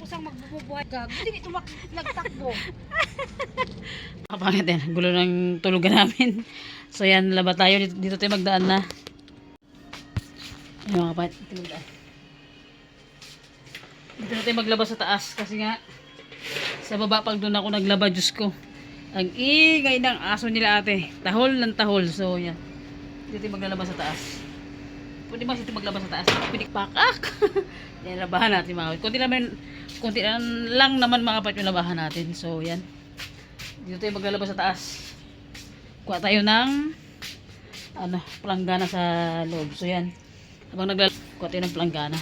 kusang magbubuhay gag. Hindi ito nagtakbo. Kapangit yan. Gulo ng tulugan namin. So yan, laba tayo. Dito tayo magdaan na. Ayun mga kapangit. Dito na tayo maglaba sa taas. Kasi nga, sa baba pag doon ako naglaba, Diyos ko. Ang ingay ng aso nila ate. Tahol ng tahol. So yan. Dito tayo maglalaba sa taas. Pwede ba dito maglaba sa taas? Pinikpakak. Yan, labahan natin mga kapangit. Kunti lang naman mga kapangit yung labahan natin. So yan. Dito tayo maglalaba sa taas. Kuha tayo ng planggana sa loob. So yan. Habang naglalaba, kuha tayo ng planggana.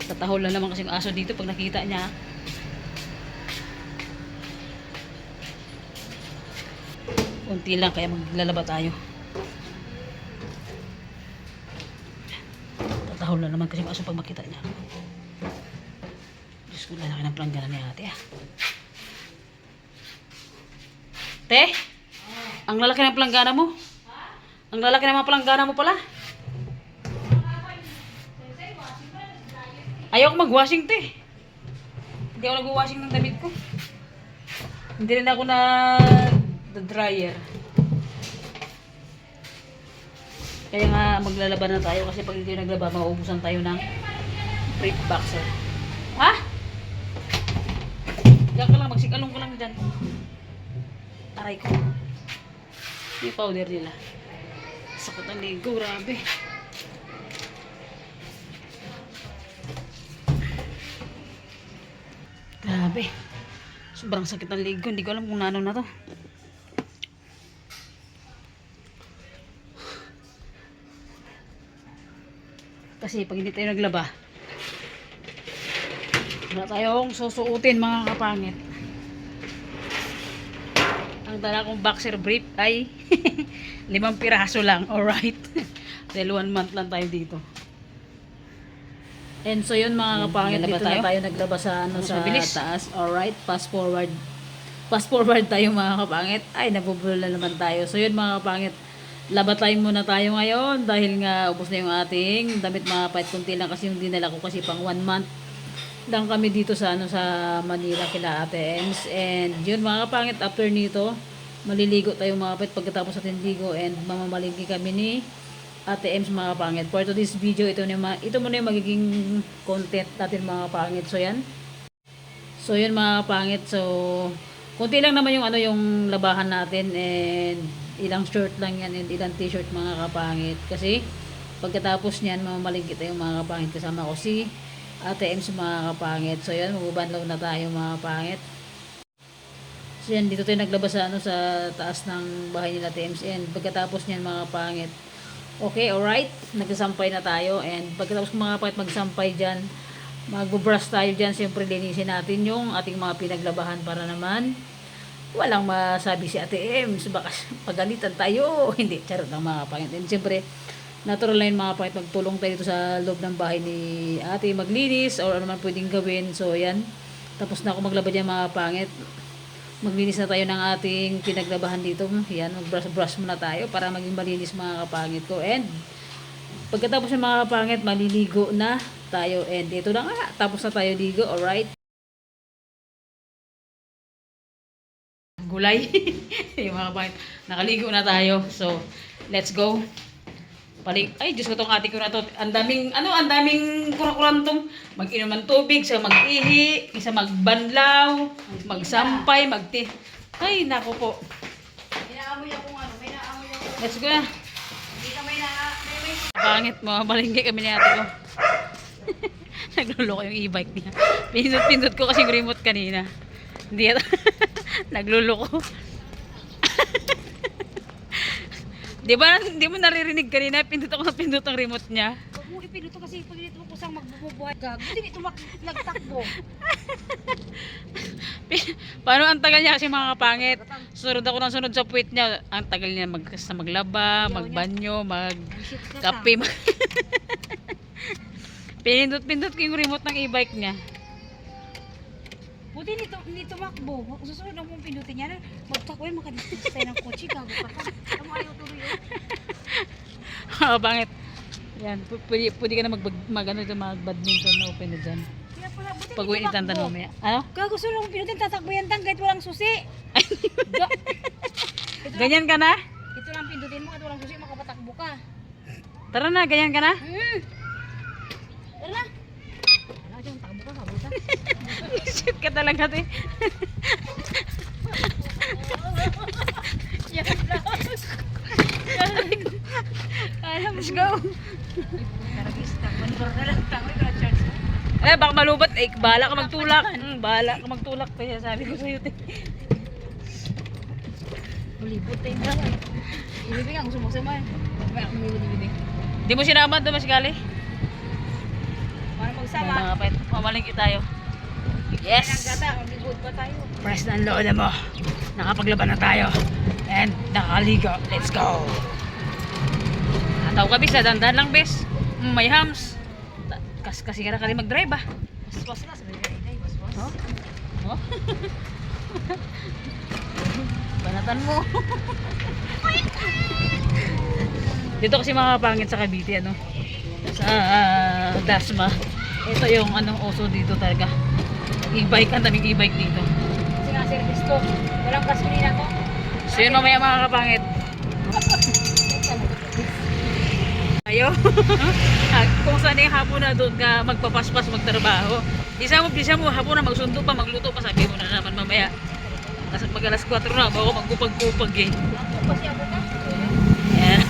Tatahol na naman kasi yung aso dito pag nakita niya. Kunti lang kaya maglalaba tayo. Tatahol na naman kasi yung aso pag makita niya. Diyos ko, lalaki ng planggana ni ate ah. Te? Ang lalaki ng planggana mo? Ang lalaki ng mga planggana mo pala? Ayaw ko mag-washing, te. Hindi ako nag-washing ng damit ko. Hindi rin ako dryer. Kaya nga maglalaba na tayo kasi pag hindi naglaba, mauubusan tayo ng brief boxer. Ha? Diyan ka lang, magsikalong ka lang dyan. Aray ko. Yung powder nila. Sakit ang ligo, grabe. Grabe. Sobrang sakit ng ligo. Hindi ko alam kung ano na to. Kasi pag hindi tayo naglaba, wala tayong susuotin mga kapangit. Ang dala kong boxer brief ay 5 piraso lang. Alright. Dahil 1 month lang tayo dito. And so yun mga kapangit, dito na tayo naglaba sa sa taas. Alright, fast forward. Fast forward tayo mga kapangit. Ay, nabubulol na naman tayo. So yun mga kapangit, laba tayo muna tayo ngayon dahil nga ubos na yung ating damit mga kapangit. Kunti lang kasi yung dinala ko kasi pang 1 month lang kami dito sa sa Manila kila Ate Ems. And yun mga kapangit, after nito maliligo tayo mga kapangit pagkatapos natin ligo and mamamalingki kami ni Ate Ems mga kapangit. For today's video, ito muna yung magiging content natin mga kapangit. So yan. So yun mga kapangit. So kunti lang naman yung yung labahan natin and ilang short lang yan and ilang t-shirt mga kapangit. Kasi pagkatapos niyan mamamalingki tayo mga kapangit. Kasama ko si Ate Ems mga kapangit. So yan, magbubanlaw na tayo mga kapangit. So yan, dito tayo naglabas sa sa taas ng bahay nila Ate Ems. And pagkatapos niyan mga kapangit, okay, alright, nagsasampay na tayo. And pagkatapos mga kapangit magsampay dyan, magbubrush tayo dyan. Siyempre linisin natin yung ating mga pinaglabahan para naman walang masabi si Ate Ems. Baka pagalitan tayo. Hindi, charot lang mga kapangit. And siyempre, natural line mga kapangit, magtulong tayo dito sa loob ng bahay ni ate maglinis or ano man pwedeng gawin. So yan, tapos na ako maglaba dyan mga kapangit. Maglinis na tayo ng ating pinaglabahan dito. Yan, mag-brush muna tayo para maging malinis mga kapangit ko. And pagkatapos ng mga kapangit, maliligo na tayo. And ito na nga, tapos na tayo ligo. Alright, gulay. Yung mga kapangit, nakaligo na tayo. So let's go. Ay, Diyos ko tong ate ko na to. Ang daming kurakurantong. Mag-inom ng tubig, isa mag-ihi, isa magbanlaw, magsampay, Ay, nako po. Inaamoy akong may naamoy ako. Let's go na. Hindi ka may Pangit mo, malinggi kami ni ate ko. Nagluloko yung e-bike niya. Pindot ko kasi yung remote kanina. Hindi ito. Nagluloko. Di mo naririnig kanina, pindot ang remote niya. Huwag mo ipinito kasi pag dito kusang magbubuhay gag. Hindi ito nagtakbo. Paano ang tagal niya kasi mga kapangit. Sunod ako ng sunod sa puwit niya. Ang tagal niya maglaba, magbanyo, magkape. Pindot ko yung remote ng e-bike niya. Buti ni tumakbo. Susunod na mong pindutin niya. Magtakbo yan, makadistis tayo ng kotse. Gago ka pa. Tama ayaw tuloy yun. Kapangit. Yan, pwede ka na mag-badminton na open na dyan. Kaya pala. Buti Pag uwi ni Tantan tumakbo. mamaya. Ano? Gago, gusto lang pinutin, tatakbo yan tang kahit walang susi. Ito Ganyan ka na? Ito lang pindutin mo kahit walang susi, makapatakbo ka. Tara na, ganyan ka na? Tara na. Wala dyan, takbo ka, kabuta. Shit ka talaga, te. Yan lang. Let's go. Karagis, takban ko na lang. Takbo ka, charge mo. Eh, baka malubat. Eh, bahala ka magtulak. Bahala ka magtulak. Kaya sabi ko sa'yo, te. Malibot tayo na. Ibibig ang sumusama. May akong ibibig. Di mo sinama doon, mas gali. Para magsama. Mga kapit, mamalingki tayo. Ang Yes! gata, magbibot pa tayo. Press na ang lola mo. Nakapaglaban na tayo. And nakaligo. Let's go! Nataw ka, bis. Dandan lang, bis. May hams. Kasi ka na kali mag-drive, ah. Waswas na, sabi ka inay, waswas. Oh? Oh? Banatan mo. Dito kasi mga pangit sa Cavite, ano? Sa Dasma. Ito yung anong oso dito talaga. E-bike, ang daming e-bike dito. Kasi nga service to. Walang gasolina to. So yun mamaya mga kapangit. Ayo. Kung saan yung hapon na doon ka magpapaspas, magtrabaho. Bisa mo hapon na magsundo pa, magluto pa, sabi mo na naman mamaya. Kasi mag alas 4 na, ako magkupag-kupag eh. Kasi ako ka. Ayan.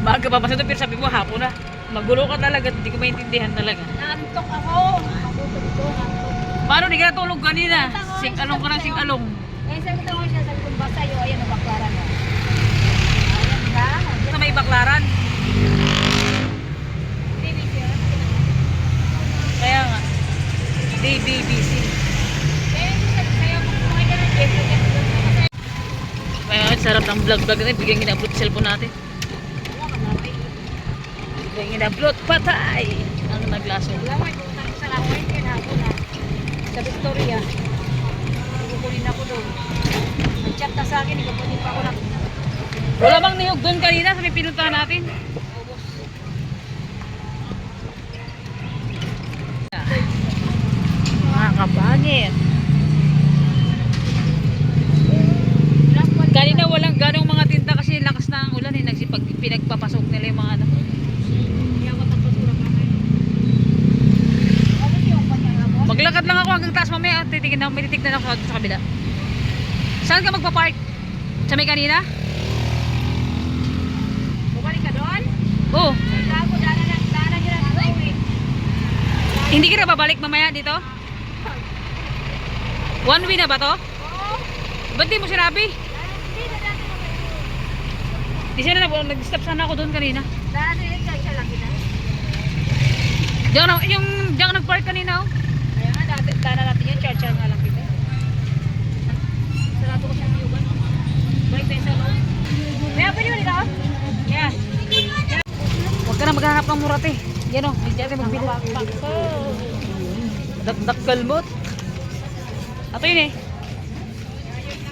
Baga pa pasado, pero sabi mo hapon na. Magulo ka talaga, hindi ko maintindihan talaga. Naantok ako. Ako to, naantok. Paano di ka natulog kanina? Sing-along ka ng sing-along. Eh, sabi ko siya, sabi ko ba sa'yo, ayan, nabaklaran mo. Ayan ka. Sa may baklaran. Baby, siya. Kaya nga. DBBC. Eh, sabi sa'yo, kung kumain ka ng jet, lagyan mo doon sa masaya. Kaya ang sarap ng vlog-vlog na bigyan in-upload sa cellphone natin. Wala ka na, eh. Bigyan in-upload, patay! Ano naglaso? Wala mo, ito tayo sa laway, kaya hapon na. Sa Victoria. Kukunin ako doon. Nag-chat na sa akin, ikapunin pa ako na. Wala bang niyog doon kanina sa may pinuntahan natin? Mga kapangit. Kanina walang ganong mga tinta kasi lakas na ang ulan eh. Pinagpapasok nila yung mga ano. Hindi ako tapos ulang kamay. Ano siya ang kanya ako? Maglakad lang ako hanggang taas mamaya at titignan ako sa kabila. Saan ka magpa-park? Sa may kanina? Bumalik ka doon? Oo. Gago, daanan nyo lang ako eh. Hindi ka na babalik mamaya dito? One way na ba to? Oo. Ba't di mo sinabi? Hindi na dati naman. Di siya na nag-stop sana ako doon kanina. Dati isa lang kita. Diyan ka nag-park kanina oh. Kaya nga, daanan natin yun. Charge nga lang kita. Sarado ko siya ng yugan. Balik tayo sa loob. Kaya pwede mo dito? Yan. Huwag ka na maghanap ng murate. Yan o, hindi natin magbili. Dakdakgal mo't. Ato yun eh.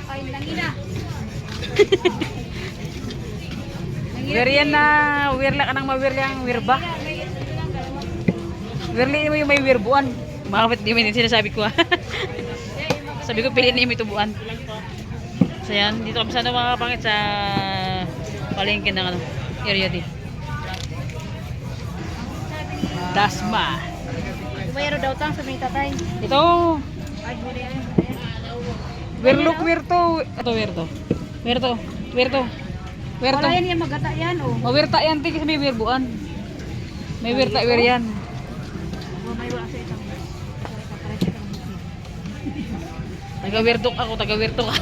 Ay, nangina. Wiryan na, wirla ka nang mawirlang wirba. Wirli mo yung may wirbuan. Makapit di mo yung sinasabi ko ha. Sabi ko piliin na yung may tubuan. So yan, dito kami sana mga kapangit sa palengke ng ano, area din. Dasma. Kumayaro daw tang sa mga tatay. Ito, Ay, muli yan. wirlok wirto. Ito wirto. Wirto. Wirto. Wirto. Wala yan magata yan oh. Mawirta yan, kasi may wirbuan. May wirta wir yan. May wala sa isang. Taga-wirtok ako, taga-wirtok ka.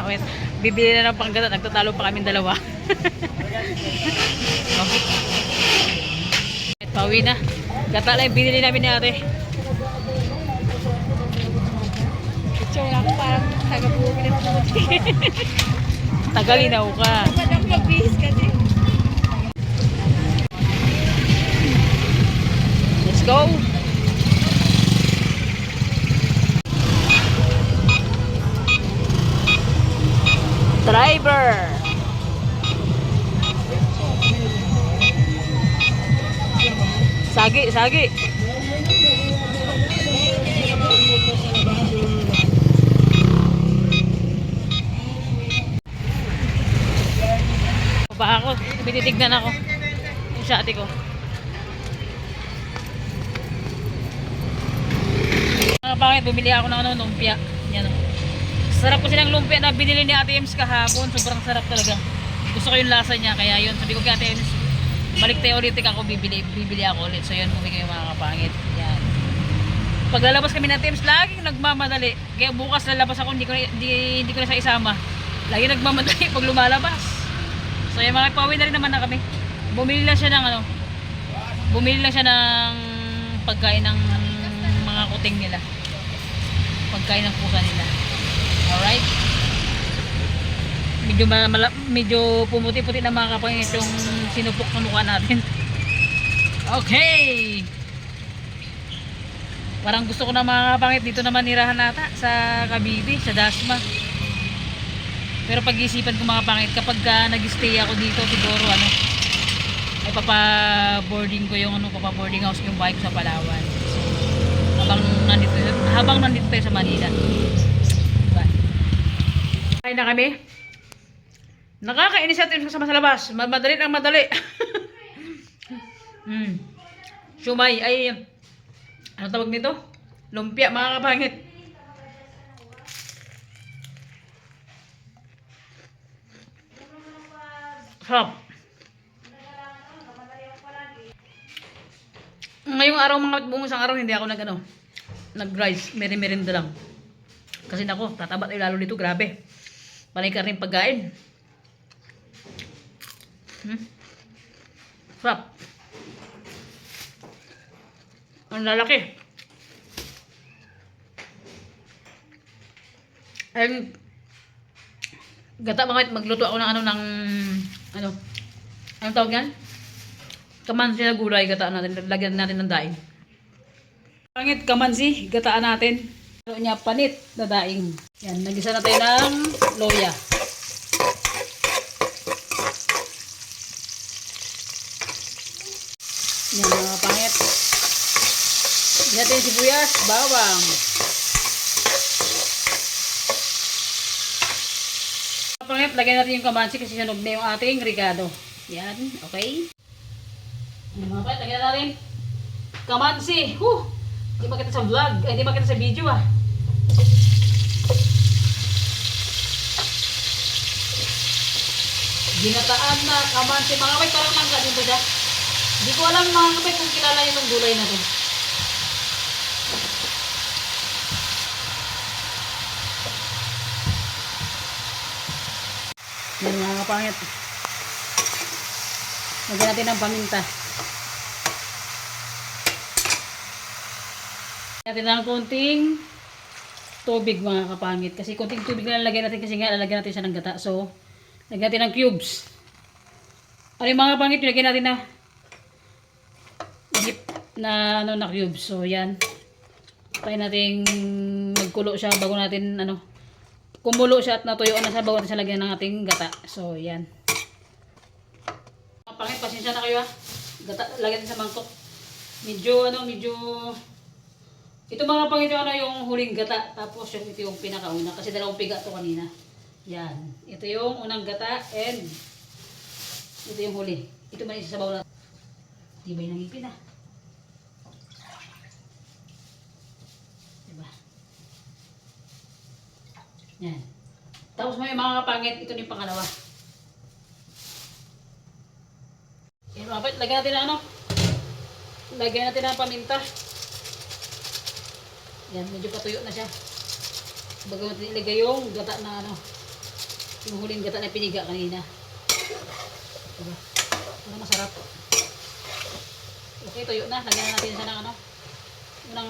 Okay, bibili na ng panggata, nagtatalo pa kaming dalawa. Oh. Pauwi na. Gata lang yung binili namin ni ate. Picture lang parang taga-bukin ng puti. Tagalinaw ka. Parang mag-bihis ka din. Let's go. Driver. Sagi, sagi. Nagdagan ako. Yung sa ate ko. Mga pangit, bumili ako ng lumpia. Yan o. Sarap kasi ng lumpia na binili ni Ate Ems kahapon. Sobrang sarap talaga. Gusto ko yung lasa niya. Kaya yun, sabi ko kay Ate Ems, balik tayo ulit ako, bibili ako ulit. So yun, bumili kayo mga kapangit. Yan. Pag lalabas kami ng Ate Ems, laging nagmamadali. Kaya bukas lalabas ako, hindi ko na siya isama. Laging nagmamadali pag lumalabas. So yan, mga pauwi na rin naman na kami. Bumili lang siya ng pagkain ng mga kuting nila. Pagkain ng pusa nila. Alright. Medyo pumuti-puti na mga kapangit yung sinupok ng mukha natin. Okay. Parang gusto ko na mga kapangit dito naman nirahan nata sa Cavite, sa Dasma. Pero pag-isipan ko mga pangit, kapag nag-stay ako dito siguro ay papa-boarding ko yung papa-boarding house yung bike sa Palawan. So, habang nandito tayo sa Manila. Kain na kami. Nakakainis natin kasama sa labas. Madali ang madali. Shumay. Ay, ano tawag nito? Lumpia, mga kapangit. Sarap. Ngayong araw, buong isang araw, hindi ako nag-rice. Merinda lang. Kasi nako, tatabat ay lalo dito. Grabe. Panay ka rin pagkain. Sarap. Ang lalaki. Ayun. Gata bakit magluto ako ng anong tawag yan? Kamansi na gulay. Gataan natin. Lagyan natin ng daing. Pangit kamansi. Gataan natin. Ano niya, panit na daing. Yan, nagisa na tayo ng loya. Yan mga pangit. Yan natin sibuyas, bawang. Mga pangit, lagyan natin yung kamansi kasi sunog na yung ating rigado. Yan, okay. Yan mga pangit, lagyan natin kamansi. Hindi makita sa vlog, hindi makita sa video Ginataan na kamansi. Mga kapay, parang mangga din ba siya? Hindi ko alam mga kapay kung kilala yung gulay na to. Yan mga kapangit. Lagyan natin ng paminta. Natin ng konting tubig mga kapangit. Kasi konting tubig na lalagyan natin kasi nga lalagyan natin siya ng gata. So, lagyan natin ng cubes. Ano yung mga kapangit, lagyan natin na cubes. So, yan. Tayo natin magkulo siya bago natin kumulo siya at natuyuan na siya bago natin siya lagyan ng ating gata. So, yan. Mga kapangit, pasensya na kayo Gata, lagyan natin sa mangkok. Medyo ito mga pangito yung huling gata. Tapos ito yung pinakauna. Kasi dalawang piga ito kanina. Yan. Ito yung unang gata and ito yung huli. Ito man isasabaw na. Di ba yung nangipin Diba? Yan. Tapos may mga kapangit. Ito yung pangalawa. Yan mga kapangit. Lagyan natin na Lagyan natin ng paminta. Yan, medyo patuyo na siya. Bago natin ilagay yung gata na yung huling gata na piniga kanina. Diba? Para masarap. Okay, tuyo na. Lagyan natin siya ng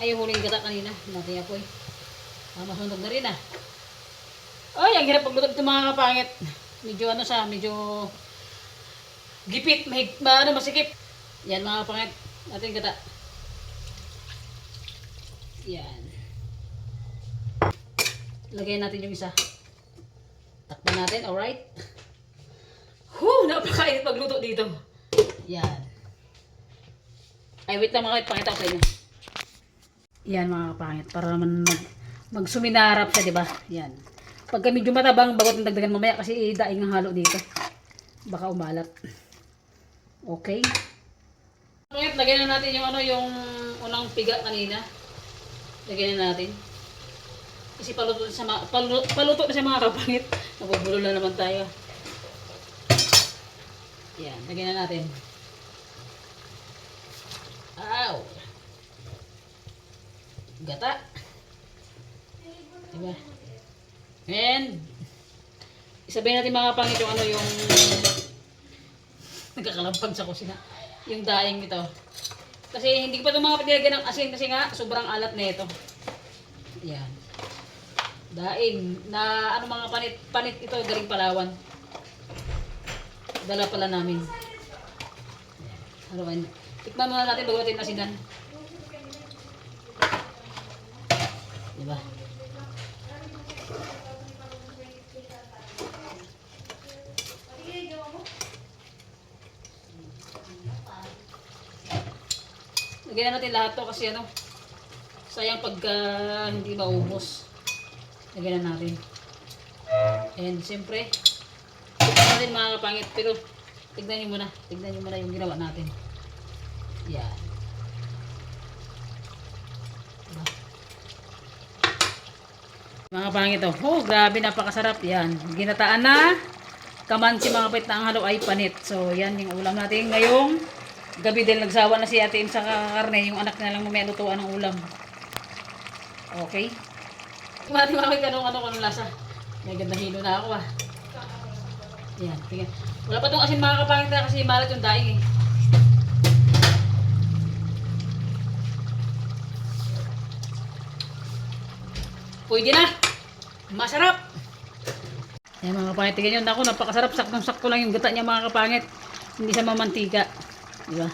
yung huling gata kanina. Natin apoy. Masunog na rin Ay, ang hirap pagluto ito mga kapangit. Medyo medyo gipit, masikip. Yan mga kapangit. Natin gata. Yan. Lagay natin yung isa. Takpan natin, alright? Napakainit magluto dito. Yan. Ay, wait lang mga kapangit, pakita ko sa inyo. Yan mga kapangit, para naman magsuminarap siya, diba? Yan. Pagka medyo matabang, bagot ng dagdagan mamaya kasi daing ang halo dito. Baka umalat. Okay. Ngayon, lagyan na natin yung ano, yung unang piga kanina. Lagyan na natin. Kasi paluto na sa mga kapangit. Nabubulo na naman tayo. Yan, lagyan na natin. Ow! Gata. Diba? And, isabihin natin mga kapangit yung ano, yung nagkakalampag sa kusina. Yung daing nito. Kasi hindi ko pa ito mga pinilagyan ng asin kasi nga sobrang alat na ito. Yan. Daing na ano mga panit ito galing Palawan. Dala pala namin. Haluan. Tikman muna natin bago natin asinan. Diba? Lagyan na natin lahat to kasi ano, sayang pagka hindi maubos. Lagyan na natin. And siyempre, tignan natin mga kapangit, pero tignan nyo muna yung ginawa natin. Yan. Diba? Mga kapangit to, oh grabe napakasarap yan. Ginataan na kamansi mga kapit na ang halo ay panit. So yan yung ulam natin ngayong gabi dahil nagsawa na si Ate Im sa karne, yung anak na lang mamaya lutuan ng ulam. Okay? Mati makakit anong lasa. May ganda hilo na ako ah. Yan, tingnan. Wala pa itong asin mga kapangit na kasi malat yung daing eh. Pwede na! Masarap! Yan mga kapangit, tingnan nyo. Naku, napakasarap. Saktong-sakto lang yung gata niya mga kapangit. Hindi sa mamantika. Diba?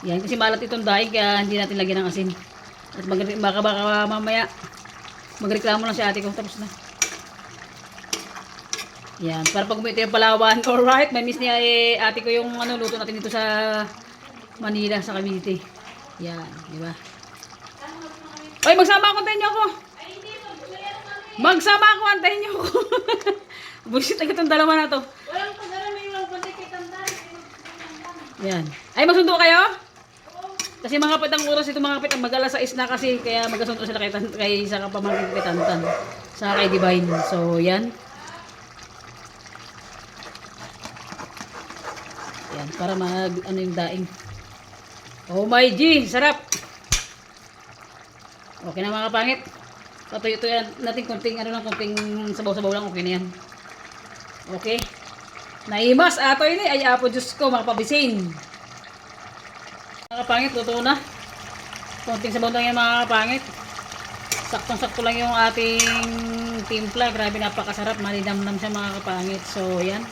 Yan, kasi malat itong daing kaya hindi natin lagyan ng asin. At baka mamaya magreklamo lang si ate ko. Tapos na. Yan, para pag umito yung Palawan. Alright, may miss niya ate ko yung ano, luto natin dito sa Manila, sa Cavite. Yan, diba? Oy, magsama ako, antayin niyo ako. Magsama ako, antayin niyo ako. Bullshit agad itong dalawa na to. Walang pag-alam may walang pantikitandan. Yan. Ay, magsundo kayo? Kasi mga kapit ang oras ito mga kapit ang mag-alas 6 na kasi kaya magasundo sila kay sa kapamangkin kay Tantan. Sa kay Divine. So, yan. Yan, para mag ano yung daing. Oh my G, sarap. Okay na mga kapangit. Patuyo-tuyo natin konting ano lang, konting sabaw-sabaw lang, okay na yan. Okay. Naimas ato ini ay apo Diyos ko mga pabisin. Mga kapangit, luto na. Konting sabaw lang yan mga kapangit. Saktong-sakto lang yung ating timpla. Grabe napakasarap, malinamnam siya mga kapangit. So yan.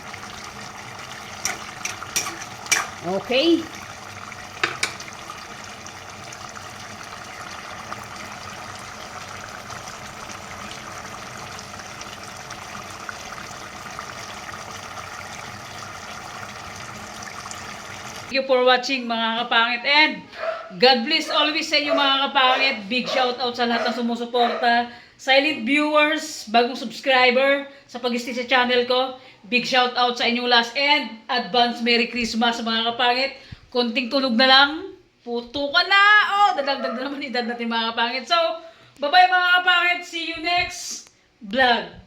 Okay. Thank you for watching mga kapangit and God bless always sa inyo mga kapangit. Big shout out sa lahat ng sumusuporta. Silent viewers, bagong subscriber sa pag-stay sa channel ko. Big shout out sa inyo last and advance Merry Christmas mga kapangit. Konting tulog na lang. Puto ka na! Oh, dadagdag na naman edad natin mga kapangit. So, bye bye mga kapangit. See you next vlog.